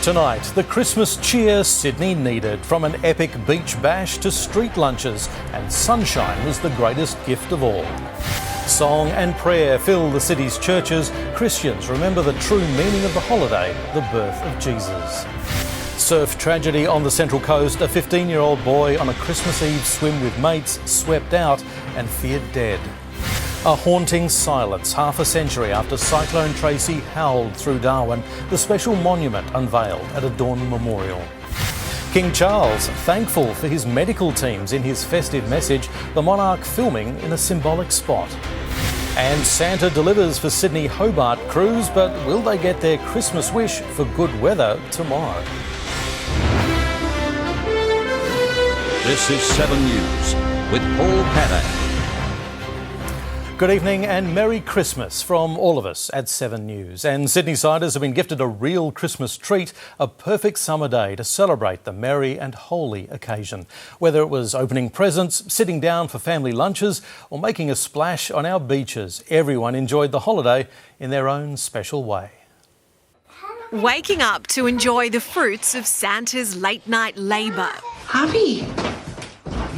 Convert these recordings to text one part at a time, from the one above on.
Tonight, the Christmas cheer Sydney needed. From an epic beach bash to street lunches, and sunshine was the greatest gift of all. Song and prayer fill the city's churches. Christians remember the true meaning of the holiday, the birth of Jesus. Surf tragedy on the Central Coast. A 15-year-old boy on a Christmas Eve swim with mates swept out and feared dead. A haunting silence half a century after Cyclone Tracy howled through Darwin. The special monument unveiled at a Dawn Memorial. King Charles thankful for his medical teams in his festive message. The monarch filming in a symbolic spot. And Santa delivers for Sydney Hobart cruise, but will they get their Christmas wish for good weather tomorrow? This is 7 News with Paul Kadak. Good evening and Merry Christmas from all of us at 7 News. And Sydney-siders have been gifted a real Christmas treat, a perfect summer day to celebrate the merry and holy occasion. Whether it was opening presents, sitting down for family lunches or making a splash on our beaches, everyone enjoyed the holiday in their own special way. Waking up to enjoy the fruits of Santa's late-night labour. Hubby,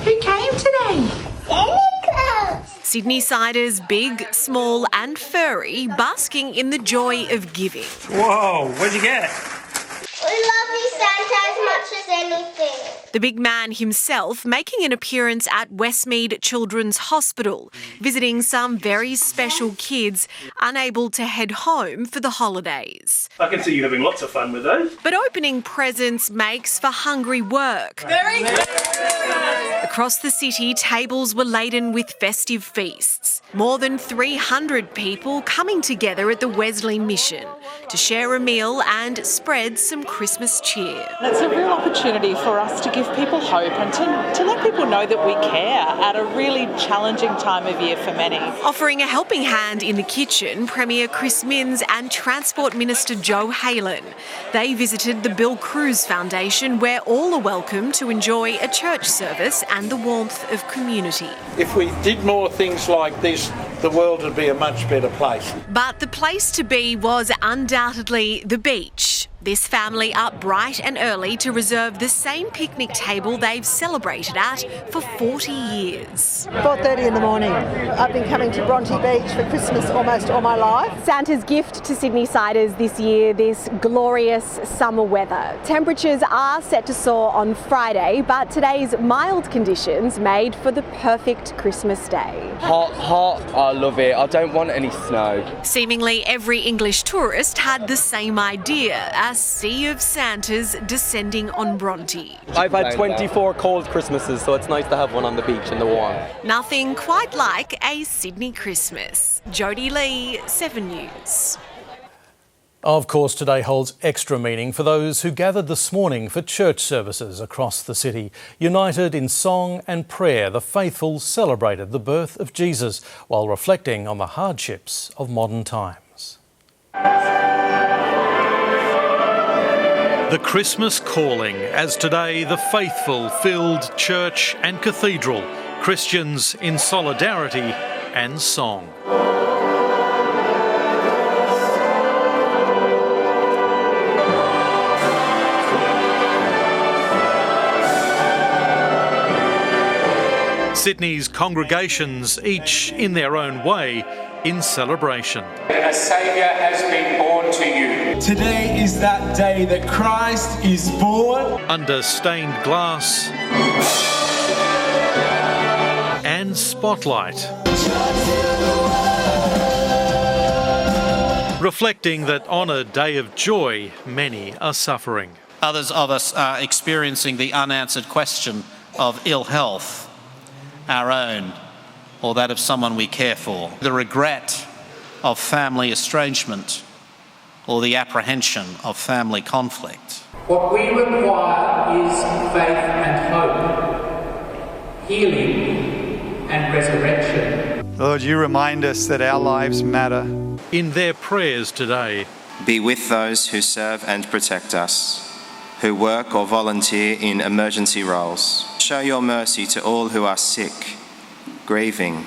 who came today? Sydney-siders, big, small and furry, basking in the joy of giving. Whoa, what'd you get? We love you, Santa, as much as anything. The big man himself making an appearance at Westmead Children's Hospital, visiting some very special kids unable to head home for the holidays. I can see you having lots of fun with those. But opening presents makes for hungry work. Very good. Across the city, tables were laden with festive feasts. More than 300 people coming together at the Wesley Mission to share a meal and spread some Christmas cheer. It's a real opportunity for us to give people hope and to let people know that we care at a really challenging time of year for many. Offering a helping hand in the kitchen, Premier Chris Minns and Transport Minister Joe Halen. They visited the Bill Cruz Foundation, where all are welcome to enjoy a church service and the warmth of community. If we did more things like this, the world would be a much better place. But the place to be was undoubtedly the beach. This family up bright and early to reserve the same picnic table they've celebrated at for 40 years. 4:30 in the morning. I've been coming to Bronte Beach for Christmas almost all my life. Santa's gift to Sydney-siders this year, this glorious summer weather. Temperatures are set to soar on Friday, but today's mild conditions made for the perfect Christmas day. Hot, I love it. I don't want any snow. Seemingly every English tourist had the same idea, a sea of Santas descending on Bronte. I've had 24 cold Christmases, so it's nice to have one on the beach in the warm. Nothing quite like a Sydney Christmas. Jodie Lee, 7 News. Of course, today holds extra meaning for those who gathered this morning for church services across the city. United in song and prayer, the faithful celebrated the birth of Jesus while reflecting on the hardships of modern times. The Christmas calling, as today the faithful filled church and cathedral, Christians in solidarity and song. Sydney's congregations, each in their own way, in celebration. A Saviour has been born to you. Today is that day that Christ is born. Under stained glass and spotlight. Reflecting that on a day of joy, many are suffering. Others of us are experiencing the unanswered question of ill health, our own or that of someone we care for, the regret of family estrangement or the apprehension of family conflict. What we require is faith and hope, healing and resurrection. Lord, you remind us that our lives matter. In their prayers today, be with those who serve and protect us, who work or volunteer in emergency roles. Show your mercy to all who are sick, grieving,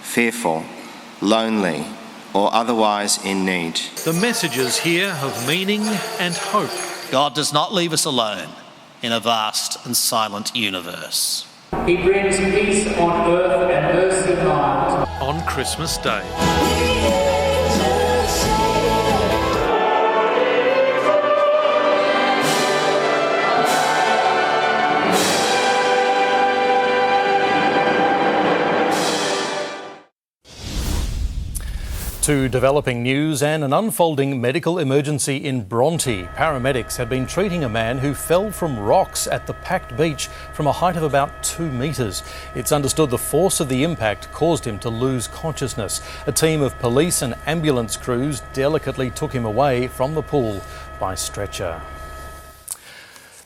fearful, lonely, or otherwise in need. The messages here of meaning and hope God does not leave us alone in a vast and silent universe. He brings peace on earth and mercy mild. On Christmas Day. To developing news and an unfolding medical emergency in Bronte. Paramedics have been treating a man who fell from rocks at the packed beach from a height of about 2 metres. It's understood the force of the impact caused him to lose consciousness. A team of police and ambulance crews delicately took him away from the pool by stretcher.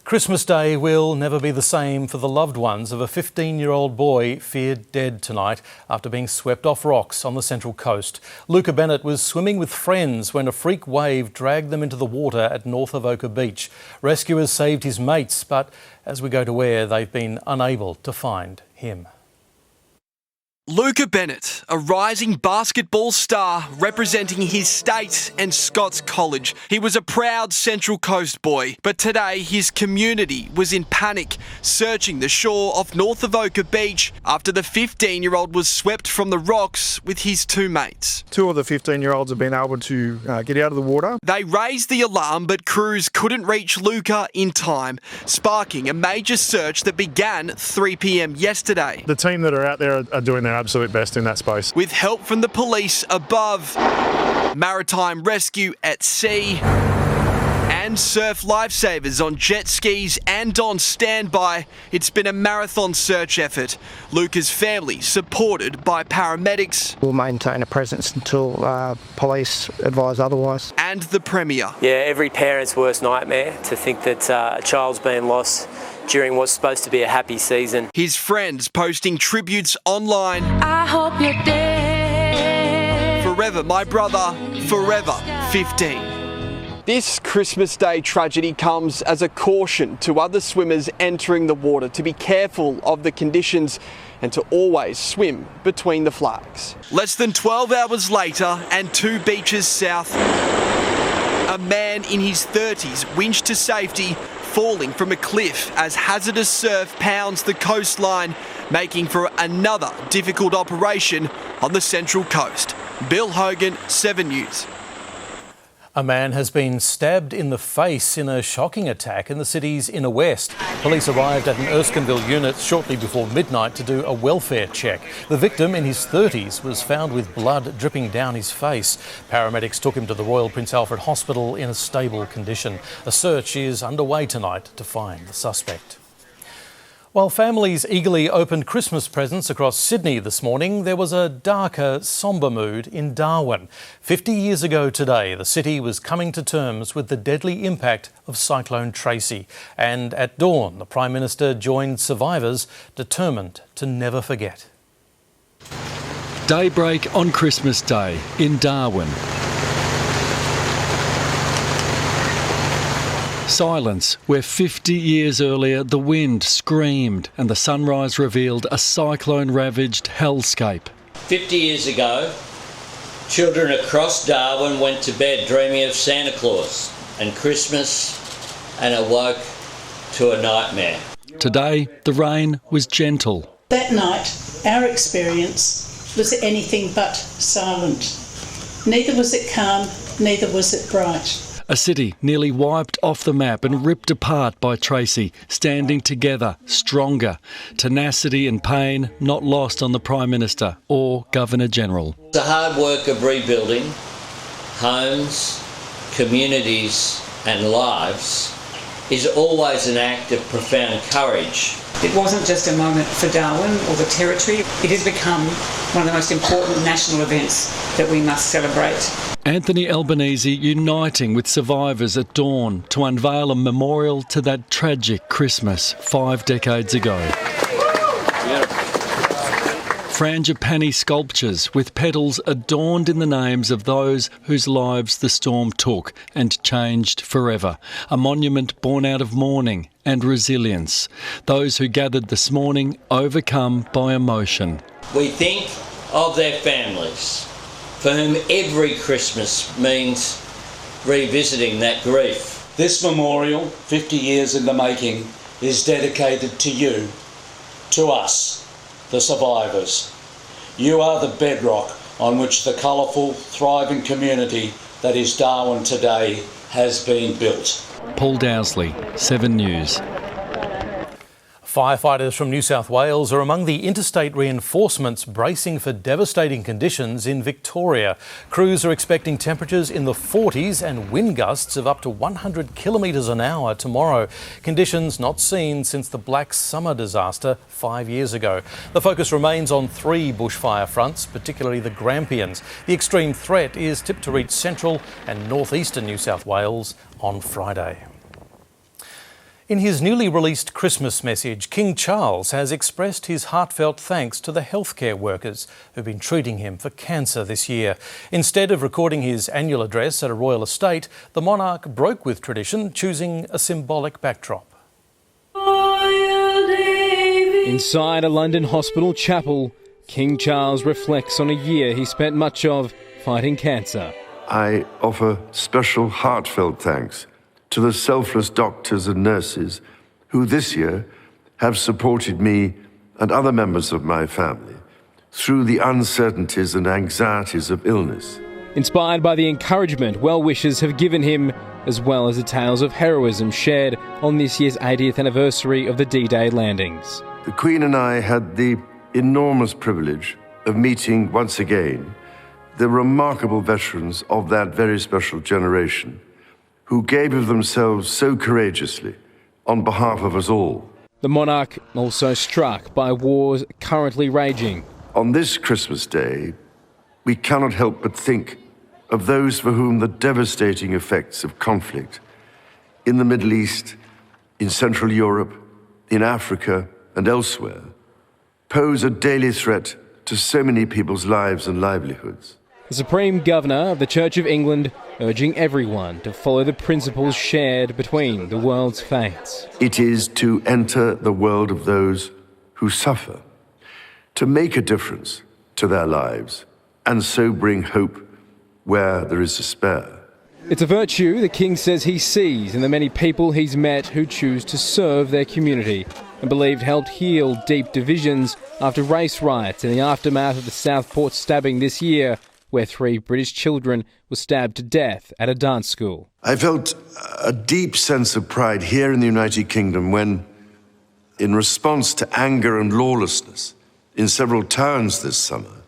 Christmas Day will never be the same for the loved ones of a 15-year-old boy feared dead tonight after being swept off rocks on the Central Coast. Luca Bennett was swimming with friends when a freak wave dragged them into the water at North Avoca Beach. Rescuers saved his mates, but as we go to air, they've been unable to find him. Luca Bennett, a rising basketball star representing his state and Scots College. He was a proud Central Coast boy, but today his community was in panic, searching the shore of North Avoca Beach after the 15-year-old was swept from the rocks with his two mates. Two of the 15-year-olds have been able to get out of the water. They raised the alarm, but crews couldn't reach Luca in time, sparking a major search that began 3 p.m. yesterday. The team that are out there are doing their absolute best in that space. With help from the police above, maritime rescue at sea, and surf lifesavers on jet skis and on standby, it's been a marathon search effort. Luca's family supported by paramedics. We'll maintain a presence until police advise otherwise. And the Premier. Yeah, every parent's worst nightmare to think that a child's been lost during what's supposed to be a happy season. His friends posting tributes online. I hope you're dead. Forever my brother, forever 15. This Christmas Day tragedy comes as a caution to other swimmers entering the water to be careful of the conditions and to always swim between the flags. Less than 12 hours later and 2 beaches south, a man in his 30s winched to safety, falling from a cliff as hazardous surf pounds the coastline, making for another difficult operation on the Central Coast. Bill Hogan, 7 News. A man has been stabbed in the face in a shocking attack in the city's inner west. Police arrived at an Erskineville unit shortly before midnight to do a welfare check. The victim, in his 30s, was found with blood dripping down his face. Paramedics took him to the Royal Prince Alfred Hospital in a stable condition. A search is underway tonight to find the suspect. While families eagerly opened Christmas presents across Sydney this morning, there was a darker, sombre mood in Darwin. 50 years ago today, the city was coming to terms with the deadly impact of Cyclone Tracy. And at dawn, the Prime Minister joined survivors determined to never forget. Daybreak on Christmas Day in Darwin. Silence, where 50 years earlier the wind screamed and the sunrise revealed a cyclone-ravaged hellscape. 50 years ago, children across Darwin went to bed dreaming of Santa Claus and Christmas and awoke to a nightmare. Today, the rain was gentle. That night, our experience was anything but silent. Neither was it calm, neither was it bright. A city nearly wiped off the map and ripped apart by Tracy, standing together, stronger. Tenacity and pain not lost on the Prime Minister or Governor-General. The hard work of rebuilding homes, communities and lives is always an act of profound courage. It wasn't just a moment for Darwin or the Territory. It has become one of the most important national events that we must celebrate. Anthony Albanese uniting with survivors at dawn to unveil a memorial to that tragic Christmas 5 decades ago. Frangipani sculptures with petals adorned in the names of those whose lives the storm took and changed forever. A monument born out of mourning and resilience. Those who gathered this morning overcome by emotion. We think of their families, for whom every Christmas means revisiting that grief. This memorial, 50 years in the making, is dedicated to you, to us, the survivors. You are the bedrock on which the colourful, thriving community that is Darwin today has been built. Paul Dowsley, 7 News. Firefighters from New South Wales are among the interstate reinforcements bracing for devastating conditions in Victoria. Crews are expecting temperatures in the 40s and wind gusts of up to 100 kilometres an hour tomorrow. Conditions not seen since the Black Summer disaster 5 years ago. The focus remains on 3 bushfire fronts, particularly the Grampians. The extreme threat is tipped to reach central and northeastern New South Wales on Friday. In his newly released Christmas message, King Charles has expressed his heartfelt thanks to the healthcare workers who've been treating him for cancer this year. Instead of recording his annual address at a royal estate, the monarch broke with tradition, choosing a symbolic backdrop. Inside a London hospital chapel, King Charles reflects on a year he spent much of fighting cancer. I offer special heartfelt thanks to the selfless doctors and nurses who this year have supported me and other members of my family through the uncertainties and anxieties of illness. Inspired by the encouragement well-wishers have given him, as well as the tales of heroism shared on this year's 80th anniversary of the D-Day landings. The Queen and I had the enormous privilege of meeting once again the remarkable veterans of that very special generation who gave of themselves so courageously on behalf of us all. The monarch also struck by wars currently raging. On this Christmas Day, we cannot help but think of those for whom the devastating effects of conflict in the Middle East, in Central Europe, in Africa and elsewhere pose a daily threat to so many people's lives and livelihoods. The Supreme Governor of the Church of England urging everyone to follow the principles shared between the world's faiths. It is to enter the world of those who suffer, to make a difference to their lives, and so bring hope where there is despair. It's a virtue the King says he sees in the many people he's met who choose to serve their community and believed helped heal deep divisions after race riots in the aftermath of the Southport stabbing this year, where 3 British children were stabbed to death at a dance school. I felt a deep sense of pride here in the United Kingdom when, in response to anger and lawlessness in several towns this summer,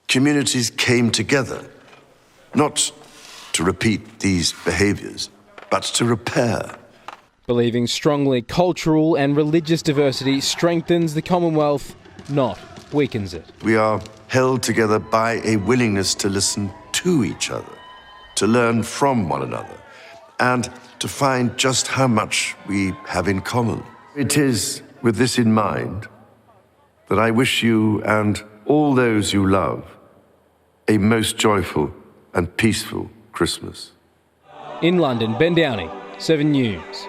communities came together, not to repeat these behaviours, but to repair. Believing strongly cultural and religious diversity strengthens the Commonwealth, not weakens it. We are held together by a willingness to listen to each other, to learn from one another, and to find just how much we have in common. It is with this in mind that I wish you and all those you love a most joyful and peaceful Christmas. In London, Ben Downey, 7 News.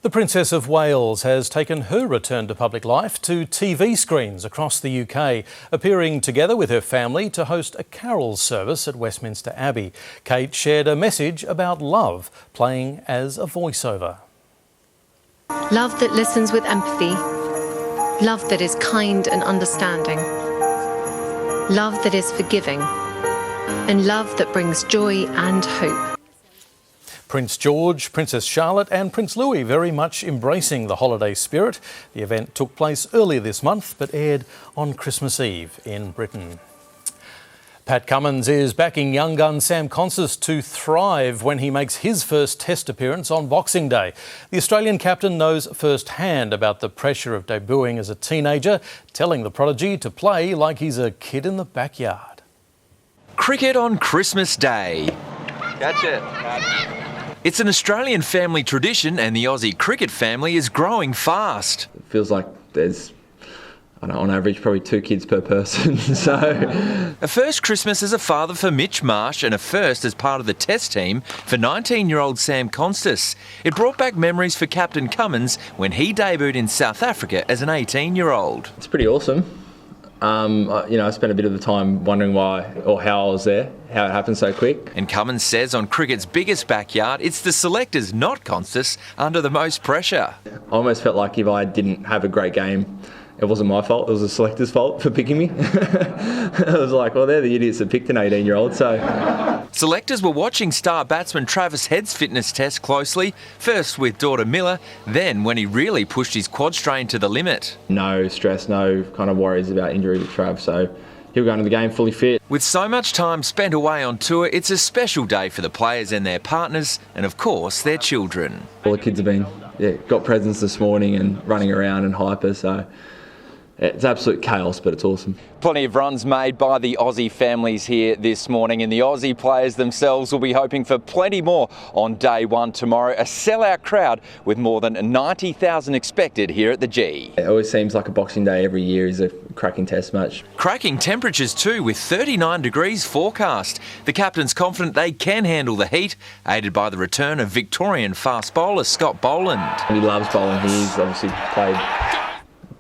The Princess of Wales has taken her return to public life to TV screens across the UK, appearing together with her family to host a carol service at Westminster Abbey. Kate shared a message about love, playing as a voiceover. Love that listens with empathy. Love that is kind and understanding. Love that is forgiving. And love that brings joy and hope. Prince George, Princess Charlotte and Prince Louis very much embracing the holiday spirit. The event took place earlier this month but aired on Christmas Eve in Britain. Pat Cummins is backing young gun Sam Consist to thrive when he makes his first Test appearance on Boxing Day. The Australian captain knows firsthand about the pressure of debuting as a teenager, telling the prodigy to play like he's a kid in the backyard. Cricket on Christmas Day. Catch it. It's an Australian family tradition and the Aussie cricket family is growing fast. It feels like there's, I don't know, on average probably 2 kids per person, so... A first Christmas as a father for Mitch Marsh and a first as part of the Test team for 19-year-old Sam Consist. It brought back memories for Captain Cummins when he debuted in South Africa as an 18-year-old. It's pretty awesome. I spent a bit of the time wondering why or how I was there, how it happened so quick. And Cummins says on cricket's biggest backyard, it's the selectors, not Constas, under the most pressure. I almost felt like if I didn't have a great game, it wasn't my fault, it was the selector's fault for picking me. I was like, well, they're the idiots that picked an 18-year-old, so... Selectors were watching star batsman Travis Head's fitness test closely, first with daughter Miller, then when he really pushed his quad strain to the limit. No stress, no kind of worries about injury with Trav, so he'll go into the game fully fit. With so much time spent away on tour, it's a special day for the players and their partners, and of course, their children. All the kids have been, got presents this morning and running around and hyper, so... It's absolute chaos, but it's awesome. Plenty of runs made by the Aussie families here this morning, and the Aussie players themselves will be hoping for plenty more on day one tomorrow. A sellout crowd with more than 90,000 expected here at the G. It always seems like a Boxing Day every year is a cracking test match. Cracking temperatures too, with 39 degrees forecast. The captain's confident they can handle the heat, aided by the return of Victorian fast bowler Scott Boland. He loves bowling. He's obviously played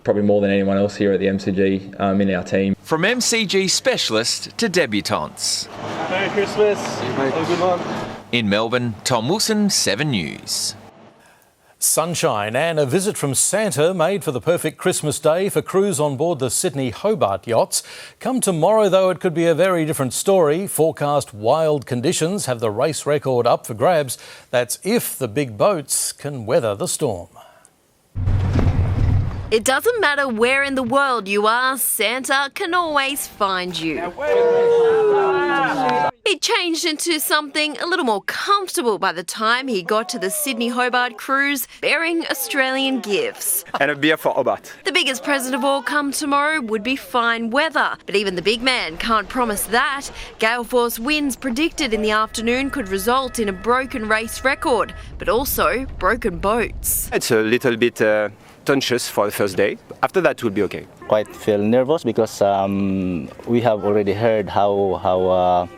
probably more than anyone else here at the MCG in our team. From MCG specialist to debutantes. Merry Christmas. Have a good one. In Melbourne, Tom Wilson, 7 News. Sunshine and a visit from Santa made for the perfect Christmas day for crews on board the Sydney Hobart yachts. Come tomorrow, though, it could be a very different story. Forecast wild conditions have the race record up for grabs. That's if the big boats can weather the storm. It doesn't matter where in the world you are, Santa can always find you. He changed into something a little more comfortable by the time he got to the Sydney Hobart cruise, bearing Australian gifts. And a beer for Hobart. The biggest present of all come tomorrow would be fine weather, but even the big man can't promise that. Gale force winds predicted in the afternoon could result in a broken race record, but also broken boats. It's a little bit tensions for the first day. After that, it will be okay. Quite feel nervous because we have already heard how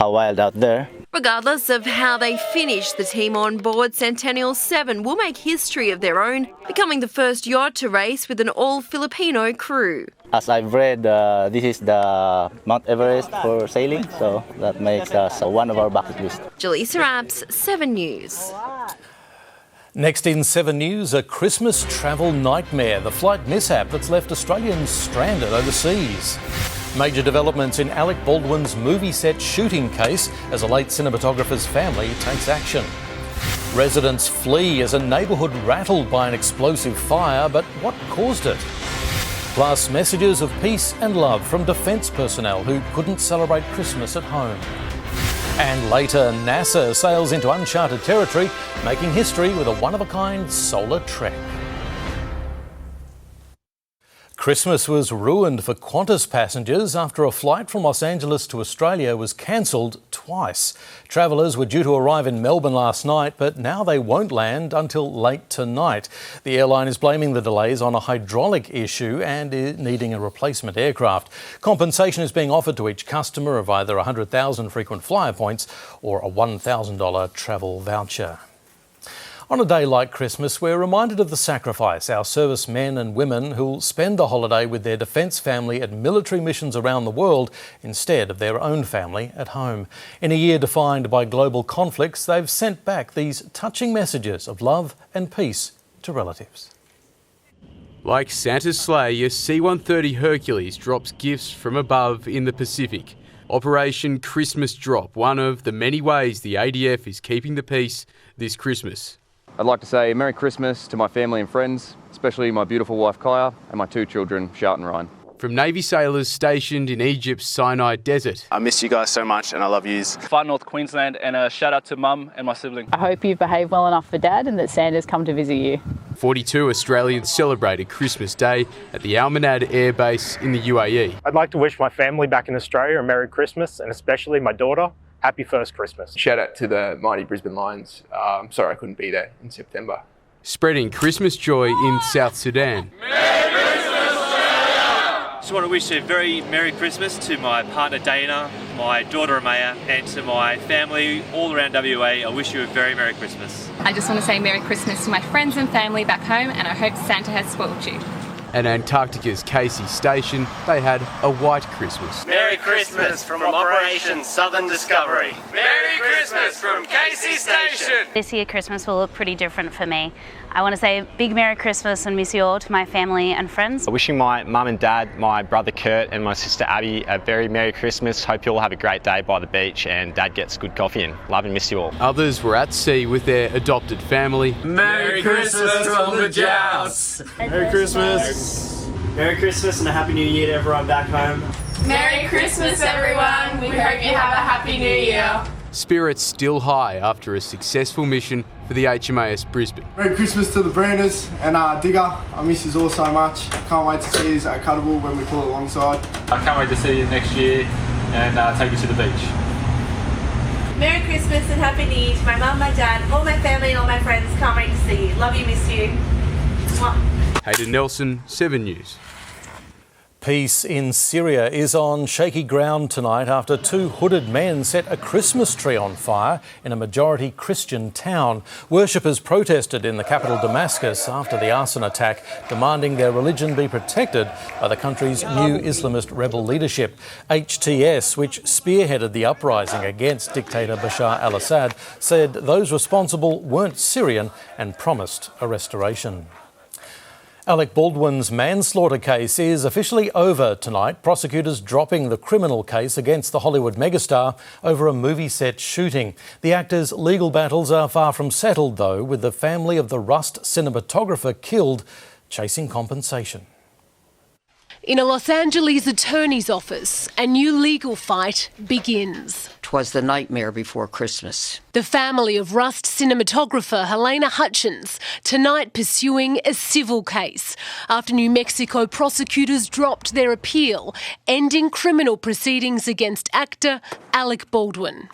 wild out there. Regardless of how they finish, the team on board Centennial 7 will make history of their own, becoming the first yacht to race with an all-Filipino crew. As I've read, this is the Mount Everest for sailing, so that makes us one of our bucket list. Jaleesa Apps, 7 News. Next in 7 News, a Christmas travel nightmare, the flight mishap that's left Australians stranded overseas. Major developments in Alec Baldwin's movie set shooting case as a late cinematographer's family takes action. Residents flee as a neighbourhood rattled by an explosive fire, but what caused it? Plus, messages of peace and love from defence personnel who couldn't celebrate Christmas at home. And later, NASA sails into uncharted territory, making history with a one-of-a-kind solar trek. Christmas was ruined for Qantas passengers after a flight from Los Angeles to Australia was cancelled twice. Travellers were due to arrive in Melbourne last night, but now they won't land until late tonight. The airline is blaming the delays on a hydraulic issue and needing a replacement aircraft. Compensation is being offered to each customer of either 100,000 frequent flyer points or a $1,000 travel voucher. On a day like Christmas, we're reminded of the sacrifice our servicemen and women who'll spend the holiday with their defence family at military missions around the world instead of their own family at home. In a year defined by global conflicts, they've sent back these touching messages of love and peace to relatives. Like Santa's sleigh, a C-130 Hercules drops gifts from above in the Pacific. Operation Christmas Drop, one of the many ways the ADF is keeping the peace this Christmas. I'd like to say Merry Christmas to my family and friends, especially my beautiful wife Kaya and my 2 children, Shout and Ryan. From Navy sailors stationed in Egypt's Sinai Desert. I miss you guys so much and I love yous. Far North Queensland, and a shout out to Mum and my sibling. I hope you've behaved well enough for Dad and that Santa's come to visit you. 42 Australians celebrated Christmas Day at the Al Manad Air Base in the UAE. I'd like to wish my family back in Australia a Merry Christmas, and especially my daughter, happy first Christmas. Shout out to the mighty Brisbane Lions. Sorry I couldn't be there in September. Spreading Christmas joy in South Sudan. Merry Christmas, Australia! Just want to wish a very Merry Christmas to my partner Dana, my daughter Amaya, and to my family all around WA. I wish you a very Merry Christmas. I just want to say Merry Christmas to my friends and family back home, and I hope Santa has spoiled you. and Antarctica's Casey Station, they had a white Christmas. Merry Christmas from Operation Southern Discovery. Merry Christmas from Casey Station. This year Christmas will look pretty different for me. I want to say a big Merry Christmas and miss you all to my family and friends. Wishing my mum and dad, my brother Kurt and my sister Abby a very Merry Christmas. Hope you all have a great day by the beach and Dad gets good coffee in. Love and miss you all. Others were at sea with their adopted family. Merry Christmas from the Jousts. Merry Christmas. Merry Christmas and a Happy New Year to everyone back home. Merry Christmas, everyone. We hope you have a Happy New Year. Spirits still high after a successful mission for the HMAS Brisbane. Merry Christmas to the Branders and Digger. I miss you all so much. I can't wait to see you at Cuttable when we pull alongside. I can't wait to see you next year and take you to the beach. Merry Christmas and Happy New Year to my mum, my dad, all my family and all my friends. Can't wait to see you. Love you, miss you. Mwah. Hayden Nelson, 7 News. Peace in Syria is on shaky ground tonight after two hooded men set a Christmas tree on fire in a majority Christian town. Worshippers protested in the capital Damascus after the arson attack, demanding their religion be protected by the country's new Islamist rebel leadership. HTS, which spearheaded the uprising against dictator Bashar al-Assad, said those responsible weren't Syrian and promised a restoration. Alec Baldwin's manslaughter case is officially over tonight, prosecutors dropping the criminal case against the Hollywood megastar over a movie set shooting. The actor's legal battles are far from settled, though, with the family of the Rust cinematographer killed chasing compensation. In a Los Angeles attorney's office, a new legal fight begins. 'Twas the nightmare before Christmas. The family of Rust cinematographer Helena Hutchins tonight pursuing a civil case after New Mexico prosecutors dropped their appeal, ending criminal proceedings against actor Alec Baldwin.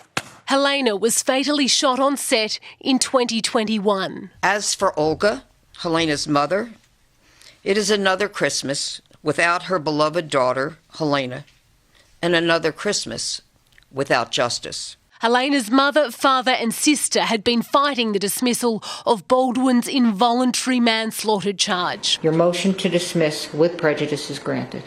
Helena was fatally shot on set in 2021. As for Olga, Helena's mother, it is another Christmas without her beloved daughter, Helena, and another Christmas without justice. Helena's mother, father and sister had been fighting the dismissal of Baldwin's involuntary manslaughter charge. Your motion to dismiss with prejudice is granted.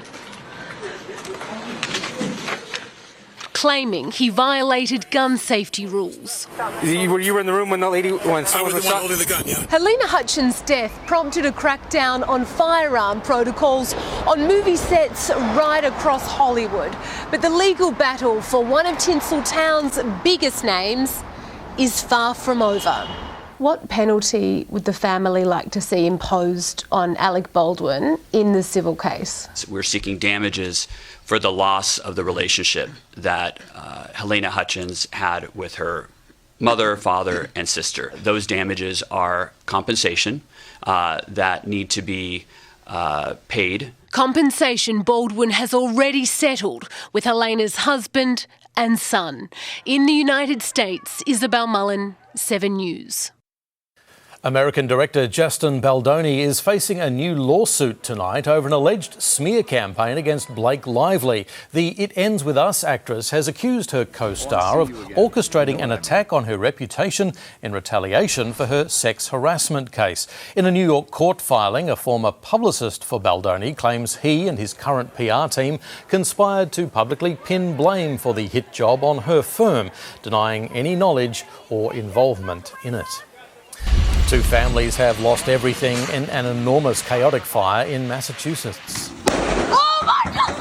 Claiming he violated gun safety rules. You were in the room when someone was shot? The gun, yeah. Helena Hutchins' death prompted a crackdown on firearm protocols on movie sets right across Hollywood. But the legal battle for one of Tinseltown's biggest names is far from over. What penalty would the family like to see imposed on Alec Baldwin in the civil case? We're seeking damages for the loss of the relationship that Helena Hutchins had with her mother, father, and sister. Those damages are compensation that need to be paid. Compensation Baldwin has already settled with Helena's husband and son. In the United States, Isabel Mullen, 7 News. American director Justin Baldoni is facing a new lawsuit tonight over an alleged smear campaign against Blake Lively. The It Ends With Us actress has accused her co-star of orchestrating an attack on her reputation in retaliation for her sex harassment case. In a New York court filing, a former publicist for Baldoni claims he and his current PR team conspired to publicly pin blame for the hit job on her firm, denying any knowledge or involvement in it. Two families have lost everything in an enormous chaotic fire in Massachusetts. Oh my God!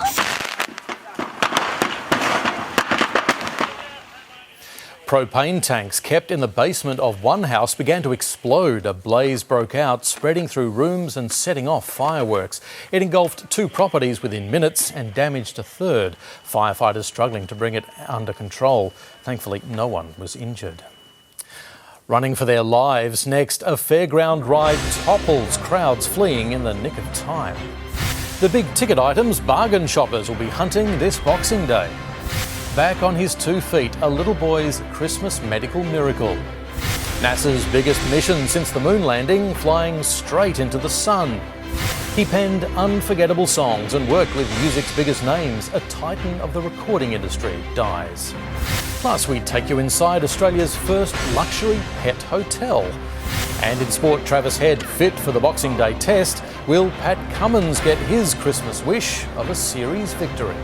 Propane tanks kept in the basement of one house began to explode. A blaze broke out, spreading through rooms and setting off fireworks. It engulfed two properties within minutes and damaged a third. Firefighters struggling to bring it under control. Thankfully, no one was injured. Running for their lives next, a fairground ride topples crowds fleeing in the nick of time. The big ticket items bargain shoppers will be hunting this Boxing Day. Back on his 2 feet, a little boy's Christmas medical miracle. NASA's biggest mission since the moon landing, flying straight into the sun. He penned unforgettable songs and worked with music's biggest names. A titan of the recording industry dies. Plus, we take you inside Australia's first luxury pet hotel. And in sport, Travis Head fit for the Boxing Day test. Will Pat Cummins get his Christmas wish of a series victory?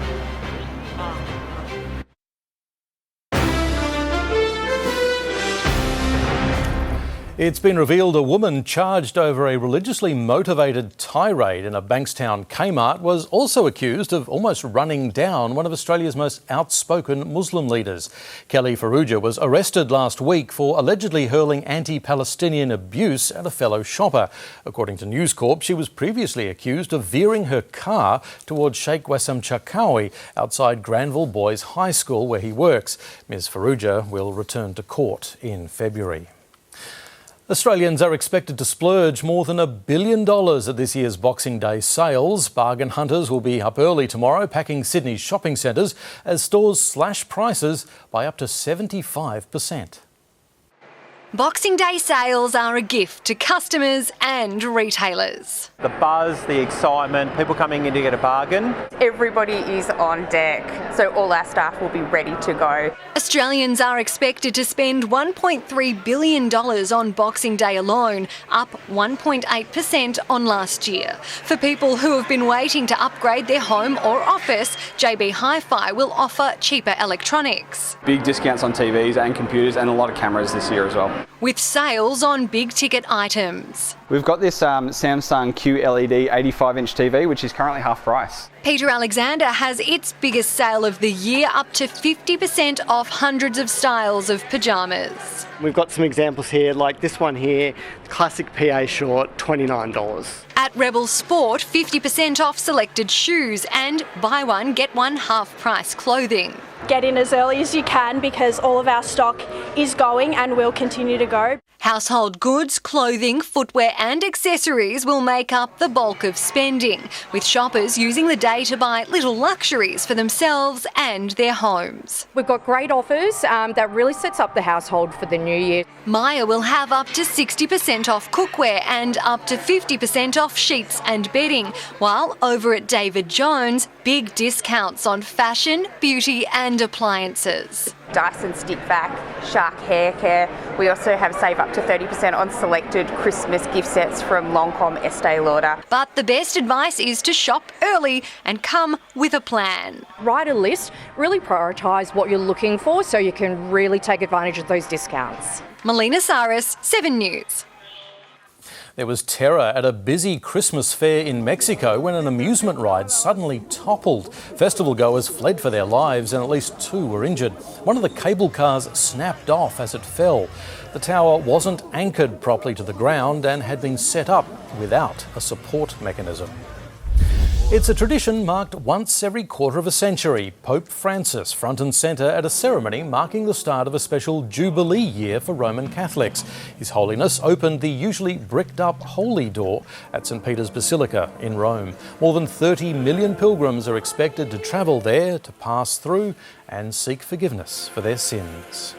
It's been revealed a woman charged over a religiously motivated tirade in a Bankstown Kmart was also accused of almost running down one of Australia's most outspoken Muslim leaders. Kelly Farrugia was arrested last week for allegedly hurling anti-Palestinian abuse at a fellow shopper. According to News Corp, she was previously accused of veering her car towards Sheikh Wassam Chakawi outside Granville Boys High School where he works. Ms Farrugia will return to court in February. Australians are expected to splurge more than $1 billion at this year's Boxing Day sales. Bargain hunters will be up early tomorrow, packing Sydney's shopping centres as stores slash prices by up to 75%. Boxing Day sales are a gift to customers and retailers. The buzz, the excitement, people coming in to get a bargain. Everybody is on deck, so all our staff will be ready to go. Australians are expected to spend $1.3 billion on Boxing Day alone, up 1.8% on last year. For people who have been waiting to upgrade their home or office, JB Hi-Fi will offer cheaper electronics. Big discounts on TVs and computers and a lot of cameras this year as well. With sales on big-ticket items. We've got this Samsung QLED 85-inch TV, which is currently half price. Peter Alexander has its biggest sale of the year, up to 50% off hundreds of styles of pyjamas. We've got some examples here, like this one here, classic PA short, $29. At Rebel Sport, 50% off selected shoes and buy one, get one half-price clothing. Get in as early as you can because all of our stock is going and will continue to go. Household goods, clothing, footwear and accessories will make up the bulk of spending, with shoppers using the day to buy little luxuries for themselves and their homes. We've got great offers that really sets up the household for the new year. Myer will have up to 60% off cookware and up to 50% off sheets and bedding, while over at David Jones, big discounts on fashion, beauty and appliances. Dyson Stick Vac, Shark Hair Care. We also have save up to 30% on selected Christmas gift sets from Longcom Estee Lauder. But the best advice is to shop early and come with a plan. Write a list, really prioritise what you're looking for so you can really take advantage of those discounts. Melina Saris, 7 News. There was terror at a busy Christmas fair in Mexico when an amusement ride suddenly toppled. Festival goers fled for their lives and at least 2 were injured. One of the cable cars snapped off as it fell. The tower wasn't anchored properly to the ground and had been set up without a support mechanism. It's a tradition marked once every quarter of a century. Pope Francis front and centre at a ceremony marking the start of a special Jubilee year for Roman Catholics. His Holiness opened the usually bricked up Holy Door at St Peter's Basilica in Rome. More than 30 million pilgrims are expected to travel there to pass through and seek forgiveness for their sins.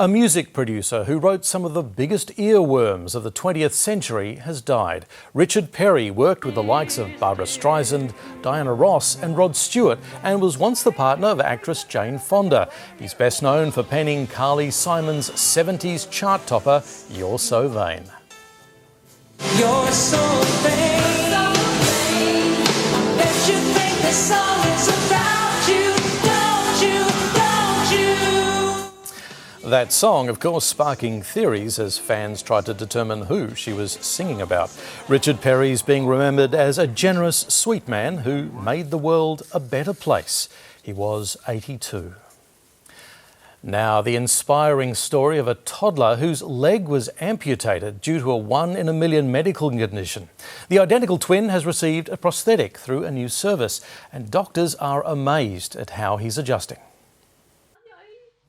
A music producer who wrote some of the biggest earworms of the 20th century has died. Richard Perry worked with the likes of Barbra Streisand, Diana Ross and Rod Stewart and was once the partner of actress Jane Fonda. He's best known for penning Carly Simon's 70s chart topper, You're So Vain. You're so vain, that you think this song is about you, don't you, don't you? That song, of course, sparking theories as fans tried to determine who she was singing about. Richard Perry's being remembered as a generous, sweet man who made the world a better place. He was 82. Now, the inspiring story of a toddler whose leg was amputated due to a 1 in a million medical condition. The identical twin has received a prosthetic through a new service, and doctors are amazed at how he's adjusting.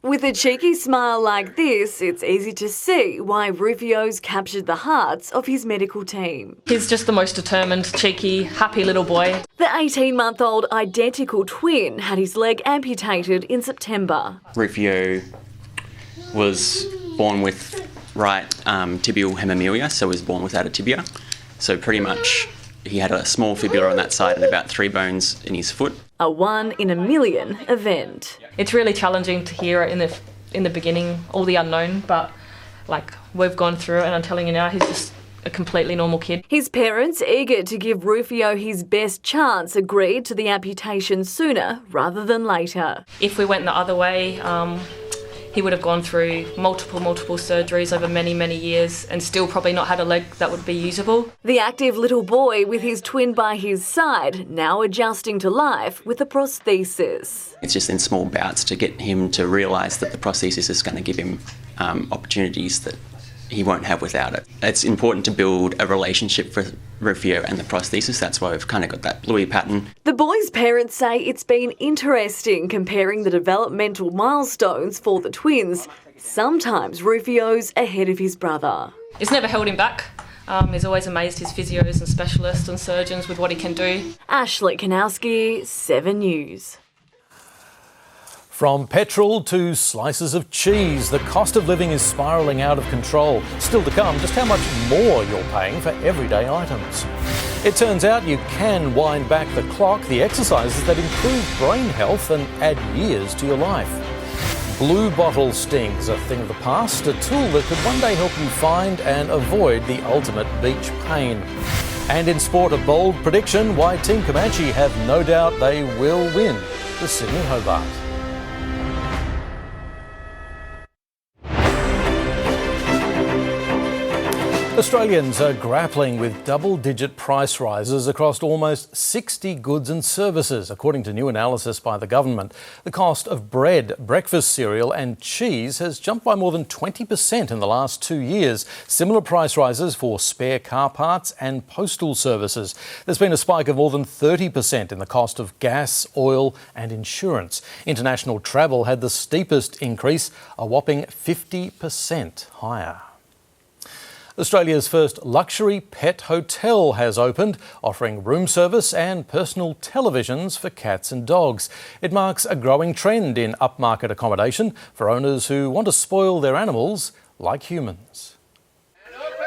With a cheeky smile like this, it's easy to see why Rufio's captured the hearts of his medical team. He's just the most determined, cheeky, happy little boy. The 18-month-old identical twin had his leg amputated in September. Rufio was born with right tibial hemimelia, so was born without a tibia. So pretty much he had a small fibula on that side and about 3 bones in his foot. A 1 in a million event. It's really challenging to hear in the beginning, all the unknown, but Like, we've gone through it, and I'm telling you now, he's just a completely normal kid. His parents, eager to give Rufio his best chance, agreed to the amputation sooner rather than later. If we went the other way, he would have gone through multiple surgeries over many years and still probably not had a leg that would be usable. The active little boy with his twin by his side, now adjusting to life with a prosthesis. It's just in small bouts to get him to realise that the prosthesis is going to give him opportunities that he won't have without it. It's important to build a relationship for Rufio and the prosthesis. That's why we've kind of got that bluey pattern. The boy's parents say it's been interesting comparing the developmental milestones for the twins. Sometimes Rufio's ahead of his brother. It's never held him back. He's always amazed his physios and specialists and surgeons with what he can do. Ashley Kanowski, 7 News. From petrol to slices of cheese, the cost of living is spiralling out of control. Still to come, just how much more you're paying for everyday items. It turns out you can wind back the clock, the exercises that improve brain health and add years to your life. Blue bottle stings, a thing of the past, a tool that could one day help you find and avoid the ultimate beach pain. And in sport, a bold prediction why Team Comanche have no doubt they will win the Sydney Hobart. Australians are grappling with double-digit price rises across almost 60 goods and services, according to new analysis by the government. The cost of bread, breakfast cereal and cheese has jumped by more than 20% in the last 2 years. Similar price rises for spare car parts and postal services. There's been a spike of more than 30% in the cost of gas, oil and insurance. International travel had the steepest increase, a whopping 50% higher. Australia's first luxury pet hotel has opened, offering room service and personal televisions for cats and dogs. It marks a growing trend in upmarket accommodation for owners who want to spoil their animals like humans.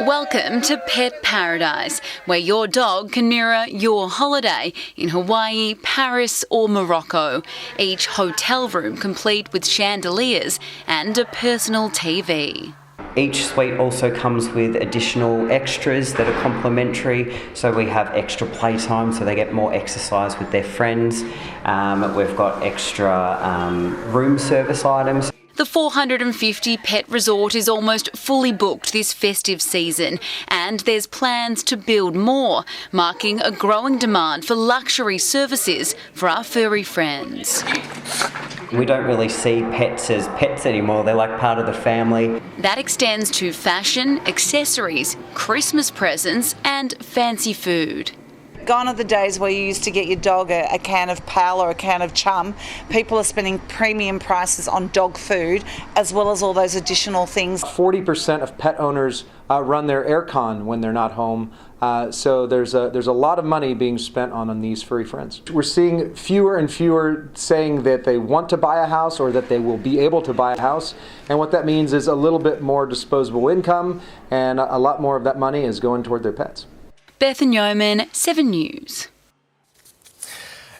Welcome to Pet Paradise, where your dog can mirror your holiday in Hawaii, Paris or Morocco. Each hotel room complete with chandeliers and a personal TV. Each suite also comes with additional extras that are complimentary. So we have extra playtime so they get more exercise with their friends. We've got extra room service items. The 450 pet resort is almost fully booked this festive season, and there's plans to build more, marking a growing demand for luxury services for our furry friends. We don't really see pets as pets anymore. They're like part of the family. That extends to fashion, accessories, Christmas presents and fancy food. Gone are the days where you used to get your dog a can of Pal or a can of Chum. People are spending premium prices on dog food as well as all those additional things. 40% of pet owners run their aircon when they're not home. So there's a lot of money being spent on these furry friends. We're seeing fewer and fewer saying that they want to buy a house or that they will be able to buy a house. And what that means is a little bit more disposable income, and a lot more of that money is going toward their pets. Bethan Yeoman, 7 News.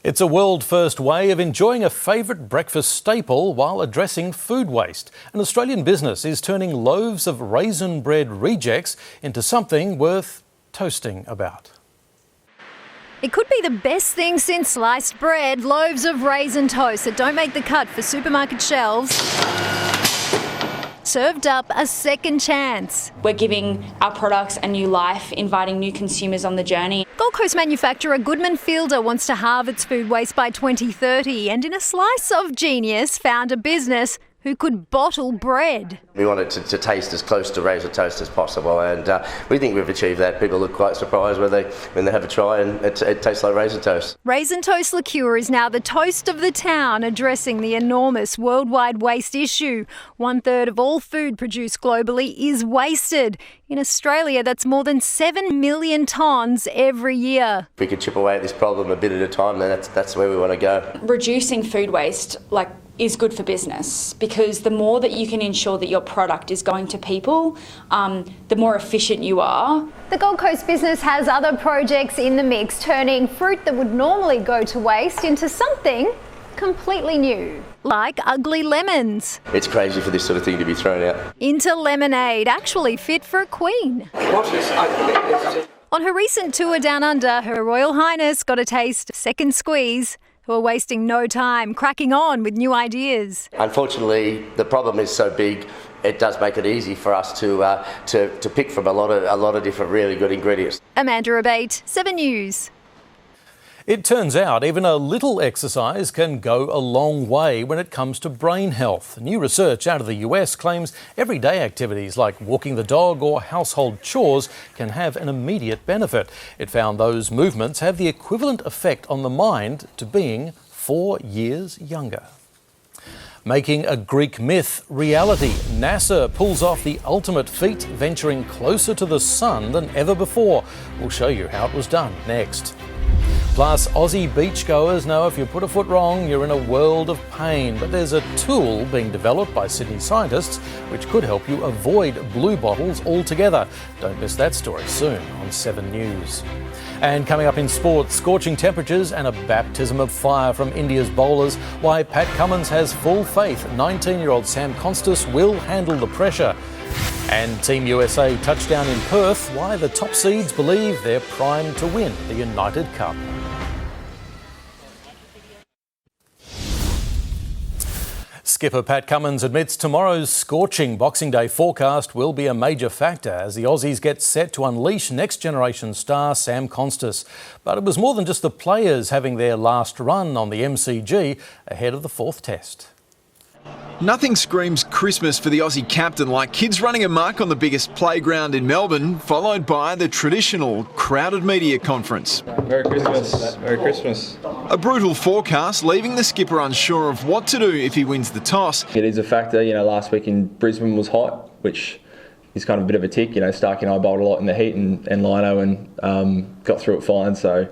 It's a world-first way of enjoying a favourite breakfast staple while addressing food waste. An Australian business is turning loaves of raisin bread rejects into something worth toasting about. It could be the best thing since sliced bread, loaves of raisin toast that don't make the cut for supermarket shelves. Served up a second chance. We're giving our products a new life, inviting new consumers on the journey. Gold Coast manufacturer Goodman Fielder wants to halve its food waste by 2030, and in a slice of genius found a business who could bottle bread. We want it to taste as close to raisin toast as possible, and we think we've achieved that. People look quite surprised when they have a try, and it tastes like raisin toast. Raisin Toast liqueur is now the toast of the town, addressing the enormous worldwide waste issue. 1/3 of all food produced globally is wasted. In Australia, that's more than 7 million tonnes every year. If we could chip away at this problem a bit at a time, then that's where we want to go. Reducing food waste, is good for business, because the more that you can ensure that your product is going to people, the more efficient you are. The Gold Coast business has other projects in the mix, turning fruit that would normally go to waste into something completely new, like ugly lemons. It's crazy for this sort of thing to be thrown out. Into lemonade, actually fit for a queen. On her recent tour down under, Her Royal Highness got a taste of second squeeze, who are wasting no time cracking on with new ideas. Unfortunately, the problem is so big, it does make it easy for us to pick from a lot of different really good ingredients. Amanda Abate, 7 News. It turns out even a little exercise can go a long way when it comes to brain health. New research out of the US claims everyday activities like walking the dog or household chores can have an immediate benefit. It found those movements have the equivalent effect on the mind to being 4 years younger. Making a Greek myth reality, NASA pulls off the ultimate feat, venturing closer to the sun than ever before. We'll show you how it was done next. Plus, Aussie beachgoers know if you put a foot wrong, you're in a world of pain. But there's a tool being developed by Sydney scientists which could help you avoid blue bottles altogether. Don't miss that story soon on 7 News. And coming up in sport, scorching temperatures and a baptism of fire from India's bowlers. Why Pat Cummins has full faith 19-year-old Sam Constas will handle the pressure. And Team USA touchdown in Perth. Why the top seeds believe they're primed to win the United Cup. Skipper Pat Cummins admits tomorrow's scorching Boxing Day forecast will be a major factor as the Aussies get set to unleash next generation star Sam Constas. But it was more than just the players having their last run on the MCG ahead of the 4th test. Nothing screams Christmas for the Aussie captain like kids running amok on the biggest playground in Melbourne, followed by the traditional crowded media conference. Merry Christmas. Merry Christmas. A brutal forecast, leaving the skipper unsure of what to do if he wins the toss. It is a factor. Last week in Brisbane was hot, which is kind of a bit of a tick. Starkey and I bowled a lot in the heat and lino and got through it fine, so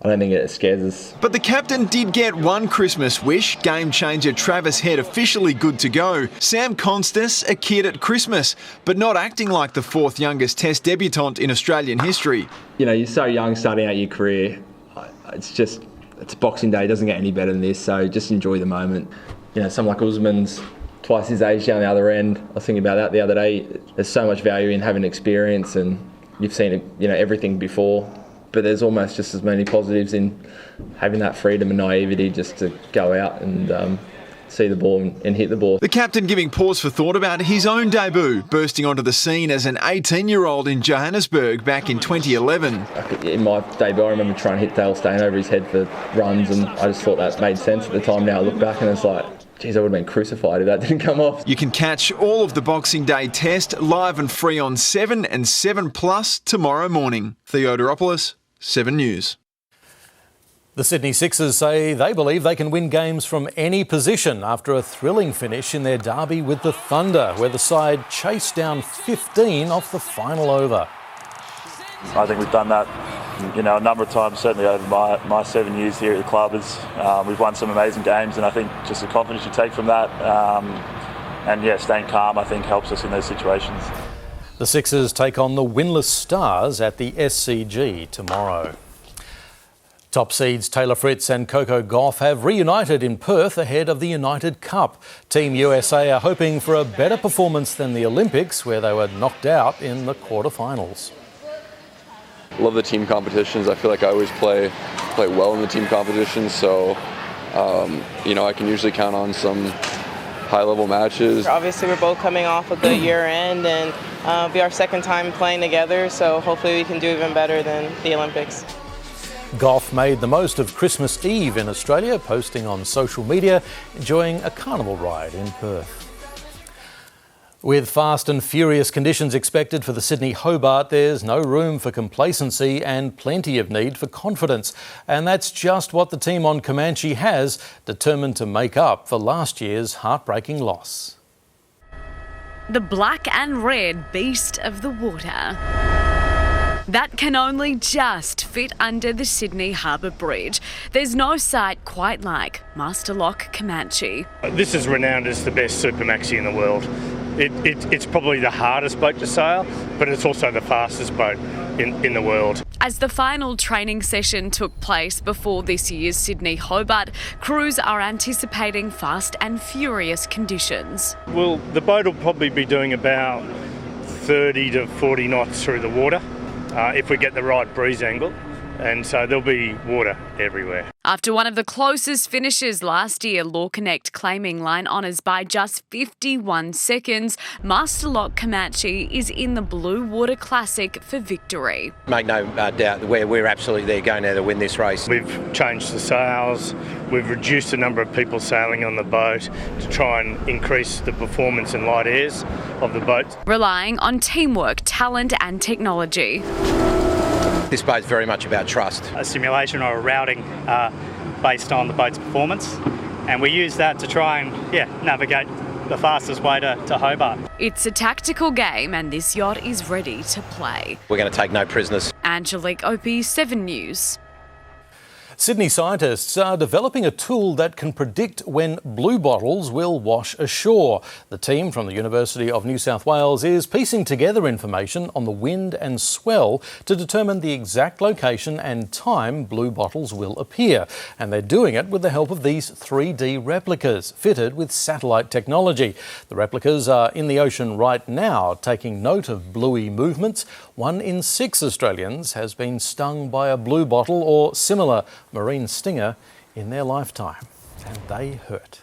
I don't think it scares us. But the captain did get one Christmas wish. Game changer Travis Head officially good to go. Sam Constas, a kid at Christmas, but not acting like the 4th youngest Test debutant in Australian history. You're so young starting out your career. It's Boxing Day, it doesn't get any better than this, so just enjoy the moment. Someone like Usman's twice his age down the other end. I was thinking about that the other day. There's so much value in having experience and you've seen everything before. But there's almost just as many positives in having that freedom and naivety just to go out and see the ball and hit the ball. The captain giving pause for thought about his own debut, bursting onto the scene as an 18-year-old in Johannesburg back in 2011. In my debut, I remember trying to hit Dale Steyn over his head for runs, and I just thought that made sense at the time. Now I look back and it's like, geez, I would have been crucified if that didn't come off. You can catch all of the Boxing Day test live and free on 7 and 7plus tomorrow morning. Theodoropoulos, 7 News. The Sydney Sixers say they believe they can win games from any position after a thrilling finish in their derby with the Thunder, where the side chased down 15 off the final over. I think we've done that, a number of times, certainly over my 7 years here at the club. We've won some amazing games, and I think just the confidence you take from that, staying calm, I think, helps us in those situations. The Sixers take on the winless Stars at the SCG tomorrow. Top seeds Taylor Fritz and Coco Gauff have reunited in Perth ahead of the United Cup. Team USA are hoping for a better performance than the Olympics, where they were knocked out in the quarterfinals. Love the team competitions. I feel like I always play well in the team competitions, so I can usually count on some high-level matches. Obviously, we're both coming off a good year-end, and it'll be our second time playing together, so hopefully we can do even better than the Olympics. Gauff made the most of Christmas Eve in Australia, posting on social media, enjoying a carnival ride in Perth. With fast and furious conditions expected for the Sydney Hobart, there's no room for complacency and plenty of need for confidence. And that's just what the team on Comanche has, determined to make up for last year's heartbreaking loss. The black and red beast of the water. That can only just fit under the Sydney Harbour Bridge. There's no sight quite like Master Lock Comanche. This is renowned as the best super maxi in the world. It's probably the hardest boat to sail, but it's also the fastest boat in the world. As the final training session took place before this year's Sydney Hobart, crews are anticipating fast and furious conditions. Well, the boat will probably be doing about 30 to 40 knots through the water if we get the right breeze angle, and so there'll be water everywhere. After one of the closest finishes last year, Law Connect claiming line honours by just 51 seconds, Master Lock Comanche is in the Blue Water Classic for victory. Make no doubt that we're absolutely there going there to win this race. We've changed the sails, we've reduced the number of people sailing on the boat to try and increase the performance and light airs of the boat. Relying on teamwork, talent and technology. This boat's very much about trust. A simulation or a routing based on the boat's performance, and we use that to try and navigate the fastest way to Hobart. It's a tactical game and this yacht is ready to play. We're going to take no prisoners. Angelique Opie, 7 News. Sydney scientists are developing a tool that can predict when blue bottles will wash ashore. The team from the University of New South Wales is piecing together information on the wind and swell to determine the exact location and time blue bottles will appear. And they're doing it with the help of these 3D replicas fitted with satellite technology. The replicas are in the ocean right now, taking note of bluey movements. 1 in 6 Australians has been stung by a blue bottle or similar marine stinger in their lifetime, and they hurt.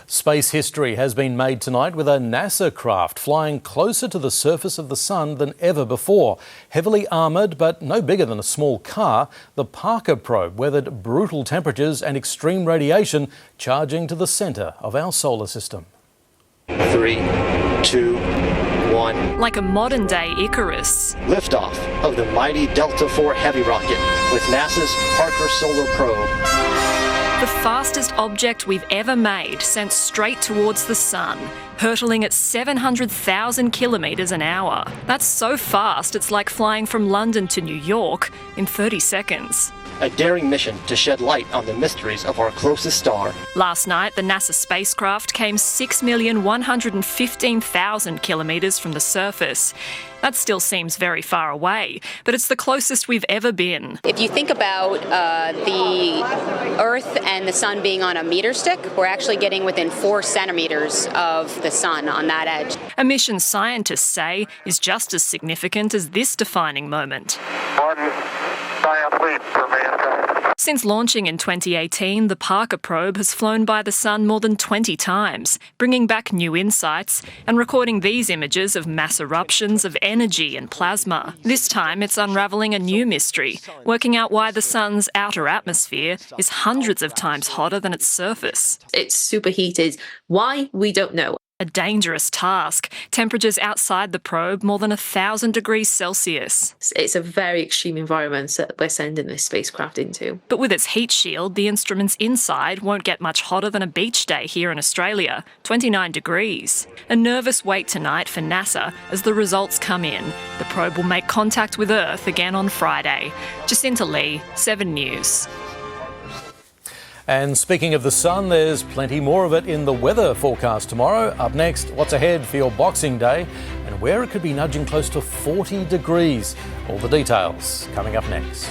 Space history has been made tonight with a NASA craft flying closer to the surface of the sun than ever before. Heavily armoured but no bigger than a small car, the Parker probe weathered brutal temperatures and extreme radiation, charging to the centre of our solar system. 3, 2, 1. Like a modern-day Icarus. Liftoff of the mighty Delta IV Heavy rocket with NASA's Parker Solar Probe. The fastest object we've ever made sent straight towards the sun, hurtling at 700,000 kilometres an hour. That's so fast it's like flying from London to New York in 30 seconds. A daring mission to shed light on the mysteries of our closest star. Last night, the NASA spacecraft came 6,115,000 kilometres from the surface. That still seems very far away, but it's the closest we've ever been. If you think about the Earth and the sun being on a meter stick, we're actually getting within 4 centimetres of the sun on that edge. A mission scientists say is just as significant as this defining moment. Since launching in 2018, the Parker probe has flown by the sun more than 20 times, bringing back new insights and recording these images of mass eruptions of energy and plasma. This time it's unravelling a new mystery, working out why the sun's outer atmosphere is hundreds of times hotter than its surface. It's superheated. Why? We don't know. A dangerous task. Temperatures outside the probe more than 1,000 degrees Celsius. It's a very extreme environment that we're sending this spacecraft into. But with its heat shield, the instruments inside won't get much hotter than a beach day here in Australia, 29 degrees. A nervous wait tonight for NASA as the results come in. The probe will make contact with Earth again on Friday. Jacinta Lee, 7 News. And speaking of the sun, there's plenty more of it in the weather forecast tomorrow. Up next, what's ahead for your Boxing Day and where it could be nudging close to 40 degrees. All the details coming up next.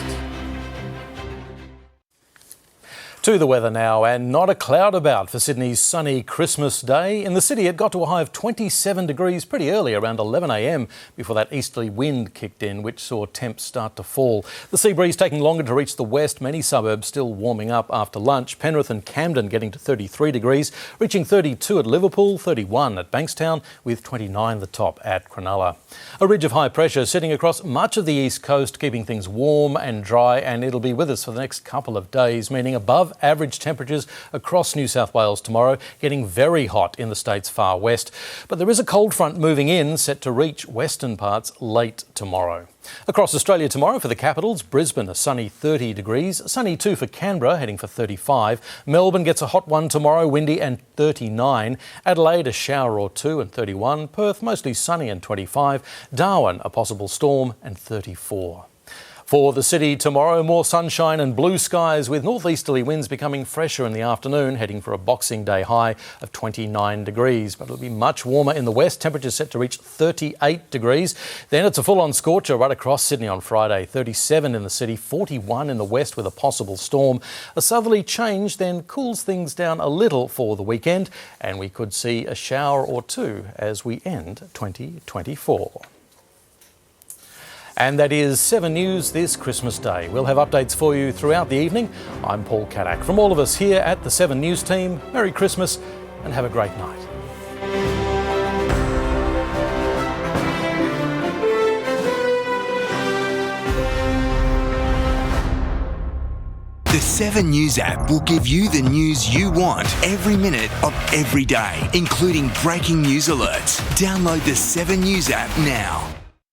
To the weather now, and not a cloud about for Sydney's sunny Christmas Day. In the city, it got to a high of 27 degrees pretty early, around 11 a.m, before that easterly wind kicked in, which saw temps start to fall. The sea breeze taking longer to reach the west, many suburbs still warming up after lunch. Penrith and Camden getting to 33 degrees, reaching 32 at Liverpool, 31 at Bankstown, with 29 the top at Cronulla. A ridge of high pressure sitting across much of the east coast, keeping things warm and dry, and it'll be with us for the next couple of days, meaning above average temperatures across New South Wales tomorrow, getting very hot in the state's far west. But there is a cold front moving in, set to reach western parts late tomorrow. Across Australia tomorrow for the capitals, Brisbane a sunny 30 degrees, sunny too for Canberra, heading for 35. Melbourne gets a hot one tomorrow, windy and 39. Adelaide a shower or two and 31. Perth mostly sunny and 25. Darwin a possible storm and 34. For the city tomorrow, more sunshine and blue skies with northeasterly winds becoming fresher in the afternoon, heading for a Boxing Day high of 29 degrees. But it'll be much warmer in the west, temperatures set to reach 38 degrees. Then it's a full-on scorcher right across Sydney on Friday, 37 in the city, 41 in the west with a possible storm. A southerly change then cools things down a little for the weekend, and we could see a shower or two as we end 2024. And that is 7 News this Christmas Day. We'll have updates for you throughout the evening. I'm Paul Kadak. From all of us here at the 7 News team, Merry Christmas and have a great night. The 7 News app will give you the news you want every minute of every day, including breaking news alerts. Download the 7 News app now.